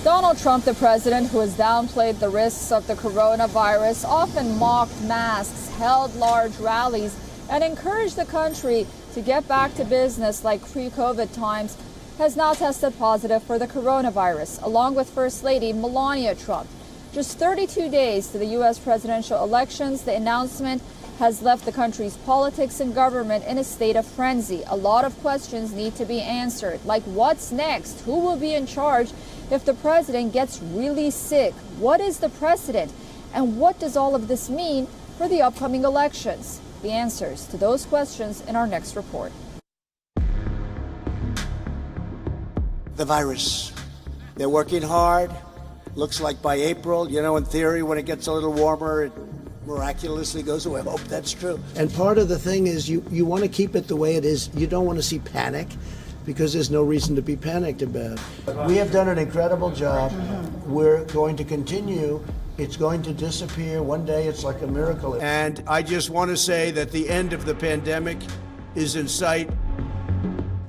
Donald Trump, the president, who has downplayed the risks of the coronavirus, often mocked masks, held large rallies, and encouraged the country to get back to business like pre-COVID times, has now tested positive for the coronavirus, along with First Lady Melania Trump. Just 32 days to the U.S. presidential elections, the announcement has left the country's politics and government in a state of frenzy. A lot of questions need to be answered, like what's next? Who will be in charge if the president gets really sick? What is the precedent? And what does all of this mean for the upcoming elections? The answers to those questions in our next report. The virus. They're working hard. Looks like by April, in theory, when it gets a little warmer, it miraculously goes away. I hope that's true. And part of the thing is you want to keep it the way it is. You don't want to see panic, because there's no reason to be panicked about. We have done an incredible job. We're going to continue. It's going to disappear. One day it's like a miracle. And I just want to say that the end of the pandemic is in sight.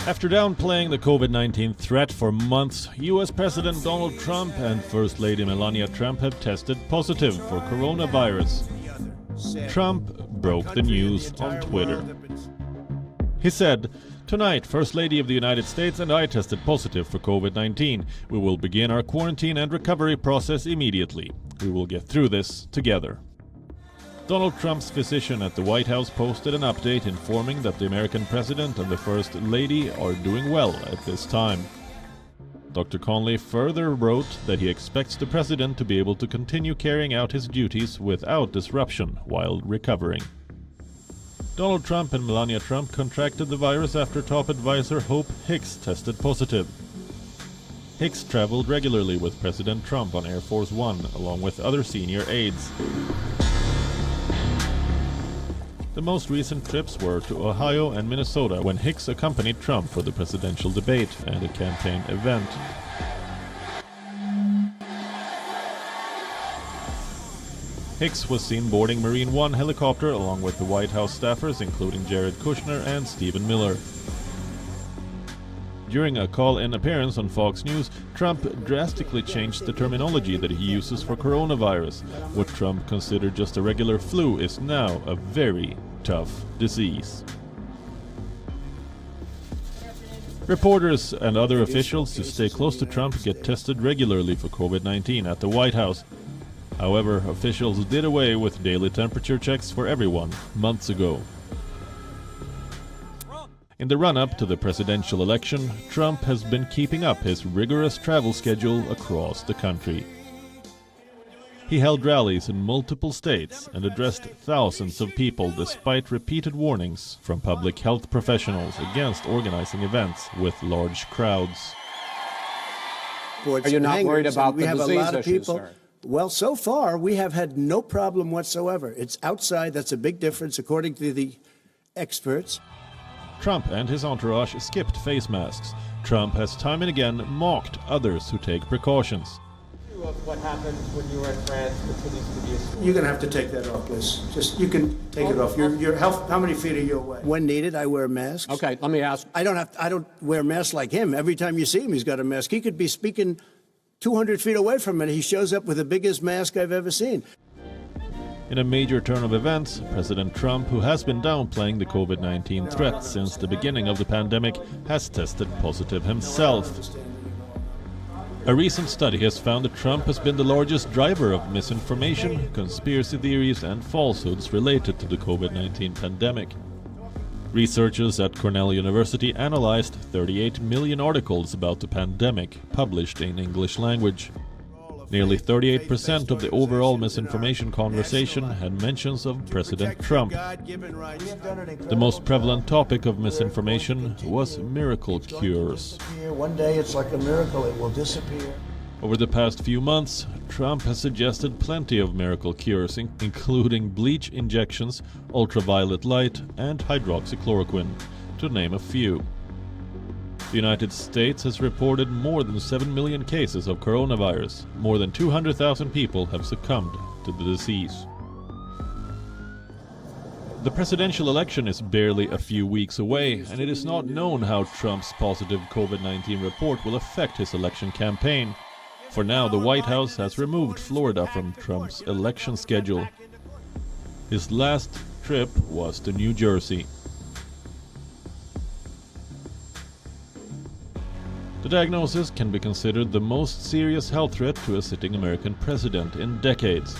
After downplaying the COVID-19 threat for months, U.S. President Donald Trump and First Lady Melania Trump have tested positive for coronavirus. Trump broke the news on Twitter. He said, "Tonight, First Lady of the United States and I tested positive for COVID-19. We will begin our quarantine and recovery process immediately. We will get through this together." Donald Trump's physician at the White House posted an update informing that the American president and the First Lady are doing well at this time. Dr. Conley further wrote that he expects the president to be able to continue carrying out his duties without disruption while recovering. Donald Trump and Melania Trump contracted the virus after top advisor Hope Hicks tested positive. Hicks traveled regularly with President Trump on Air Force One, along with other senior aides. The most recent trips were to Ohio and Minnesota, when Hicks accompanied Trump for the presidential debate and a campaign event. Hicks was seen boarding Marine One helicopter along with the White House staffers, including Jared Kushner and Stephen Miller. During a call-in appearance on Fox News, Trump drastically changed the terminology that he uses for coronavirus. What Trump considered just a regular flu is now a very tough disease. Reporters and other officials who stay close to Trump get tested regularly for COVID-19 at the White House. However, officials did away with daily temperature checks for everyone months ago. In the run-up to the presidential election, Trump has been keeping up his rigorous travel schedule across the country. He held rallies in multiple states and addressed thousands of people despite repeated warnings from public health professionals against organizing events with large crowds. Are you not worried about the disease issues, sir? Well, so far we have had no problem whatsoever. It's outside. That's a big difference according to the experts. Trump and his entourage skipped face masks. Trump has time and again mocked others who take precautions. What happened when you were in France continues to be a story. You're going to have to take that off, Liz. You can take it off. Your health. How many feet are you away? When needed, I wear masks. Okay, let me ask. I don't wear masks like him. Every time you see him, he's got a mask. He could be speaking 200 feet away from it. He shows up with the biggest mask I've ever seen. In a major turn of events, President Trump, who has been downplaying the COVID-19 threat since the beginning of the pandemic, has tested positive himself. A recent study has found that Trump has been the largest driver of misinformation, conspiracy theories, and falsehoods related to the COVID-19 pandemic. Researchers at Cornell University analyzed 38 million articles about the pandemic published in English language. Nearly 38% of the overall misinformation conversation had mentions of President Trump. The most prevalent topic of misinformation was miracle cures. One day it's like a miracle, it will disappear. Over the past few months, Trump has suggested plenty of miracle cures, including bleach injections, ultraviolet light, and hydroxychloroquine, to name a few. The United States has reported more than 7 million cases of coronavirus. More than 200,000 people have succumbed to the disease. The presidential election is barely a few weeks away, and it is not known how Trump's positive COVID-19 report will affect his election campaign. For now, the White House has removed Florida from Trump's election schedule. His last trip was to New Jersey. The diagnosis can be considered the most serious health threat to a sitting American president in decades.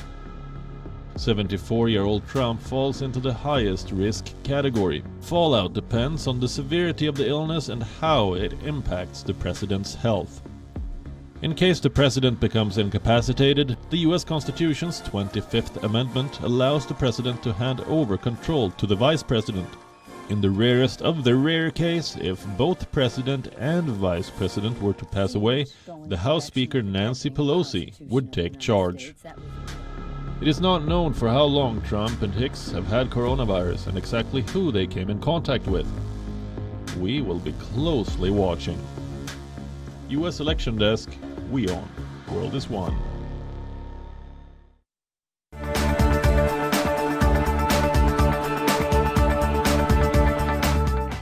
74-year-old Trump falls into the highest risk category. Fallout depends on the severity of the illness and how it impacts the president's health. In case the president becomes incapacitated, the US Constitution's 25th Amendment allows the president to hand over control to the vice president. In the rarest of the rare case, if both president and vice president were to pass away, the House Speaker Nancy Pelosi would take charge. It is not known for how long Trump and Hicks have had coronavirus and exactly who they came in contact with. We will be closely watching. US Election Desk, WION. World is One.